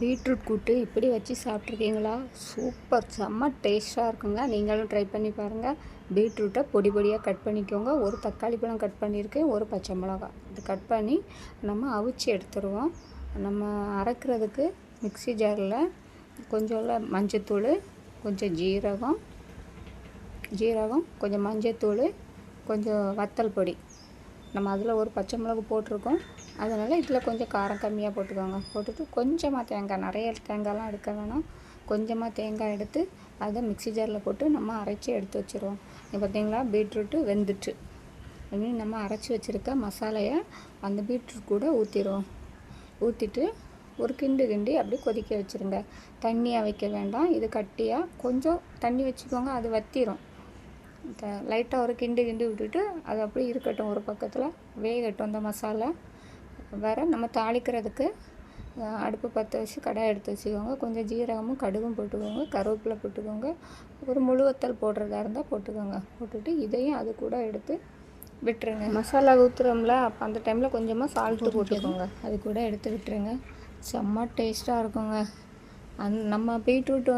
Beetroot கூட்டு இப்படி வச்சு சாப்பிட்ருக்கீங்களா? சூப்பர், செம்ம டேஸ்ட்டாக இருக்குங்க. நீங்களும் ட்ரை பண்ணி பாருங்கள். பீட்ரூட்டை பொடி பொடியாக கட் பண்ணிக்கோங்க. ஒரு தக்காளி பழம் கட் பண்ணியிருக்கேன், ஒரு பச்சை மிளகா. இது கட் பண்ணி நம்ம அவிச்சு எடுத்துருவோம். நம்ம அரைக்கிறதுக்கு மிக்ஸி ஜாரில் கொஞ்சம் மஞ்சத்தூள், கொஞ்சம் ஜீரகம், கொஞ்சம் மஞ்சத்தூள், கொஞ்சம் வத்தல் பொடி. நம்ம அதில் ஒரு பச்சை மிளகு போட்டிருக்கோம், அதனால் இதில் கொஞ்சம் காரம் கம்மியாக போட்டுக்கோங்க. போட்டுட்டு கொஞ்சமாக தேங்காய், நிறைய தேங்காய்லாம் எடுக்க வேணாம், கொஞ்சமாக தேங்காய் எடுத்து அதை மிக்ஸி ஜாரில் போட்டு நம்ம அரைச்சி எடுத்து வச்சுருவோம். இப்போ பார்த்திங்களா, பீட்ரூட்டு வெந்துட்டு இனி நம்ம அரைச்சி வச்சுருக்க மசாலையை அந்த பீட்ரூட் கூட ஊற்றிடுவோம். ஊற்றிட்டு ஒரு கிண்டி அப்படியே கொதிக்க வச்சுருங்க. தண்ணியாக வைக்க வேண்டாம், இது கட்டியாக கொஞ்சம் தண்ணி வச்சுக்கோங்க, அது வற்றிடும். லைட்டாக ஒரு கிண்டி விட்டுட்டு அது அப்படியே இருக்கட்டும், ஒரு பக்கத்தில் வேகட்டும். அந்த மசாலா வேறு நம்ம தாளிக்கிறதுக்கு அடுப்பு பற்ற வச்சு கடாய் எடுத்து வச்சுக்கோங்க. கொஞ்சம் ஜீரகமும் கடுகும் போட்டுக்கோங்க, கருவேப்பிலை போட்டுக்கோங்க, ஒரு முழு வத்தல் போடுறதா இருந்தால் போட்டுக்கோங்க. போட்டுட்டு இதையும் அது கூட எடுத்து விட்டுருங்க. மசாலா ஊற்றுறோம்ல, அப்போ அந்த டைமில் கொஞ்சமாக சால்ட்டு போட்டுக்கோங்க, அது கூட எடுத்து விட்டுருங்க. செம்ம டேஸ்ட்டாக இருக்குங்க. நம்ம பீட்ரூட்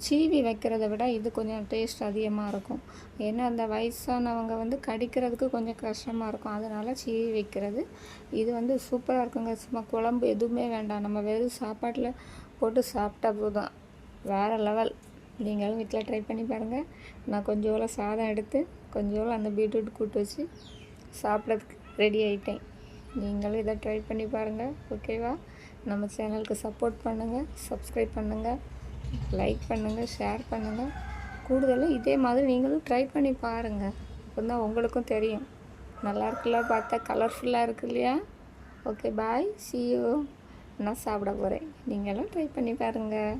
சீவி வைக்கிறத விட இது கொஞ்சம் டேஸ்ட் அதிகமாக இருக்கும். ஏன்னா அந்த வயசானவங்க கடிக்கிறதுக்கு கொஞ்சம் கஷ்டமாக இருக்கும், அதனால் சீவி வைக்கிறது. இது சூப்பராக இருக்குங்க. சும்மா குழம்பு எதுவுமே வேண்டாம், நம்ம வெறும் சாப்பாட்டில் போட்டு சாப்பிட்டா போதும், வேறு லெவல். நீங்களும் வீட்டில் ட்ரை பண்ணி பாருங்கள். நான் கொஞ்சோள சாதம் எடுத்து கொஞ்சோள அந்த பீட்ரூட் கூட்டு வச்சு சாப்பிட்றதுக்கு ரெடி ஆகிட்டேன். நீங்களும் இதை ட்ரை பண்ணி பாருங்கள், ஓகேவா? நம்ம சேனலுக்கு சப்போர்ட் பண்ணுங்கள், சப்ஸ்கிரைப் பண்ணுங்கள், லைக் பண்ணுங்கள், ஷேர் பண்ணுங்கள். கூடுதலாக இதே மாதிரி நீங்களும் ட்ரை பண்ணி பாருங்கள், அப்போ தான் உங்களுக்கும் தெரியும். நல்லா இருக்குல்ல, பார்த்தா கலர்ஃபுல்லாக இருக்கு இல்லையா? Okay, bye, see you. நான் சாப்பிட போகிறேன், நீங்களும் ட்ரை பண்ணி பாருங்கள்.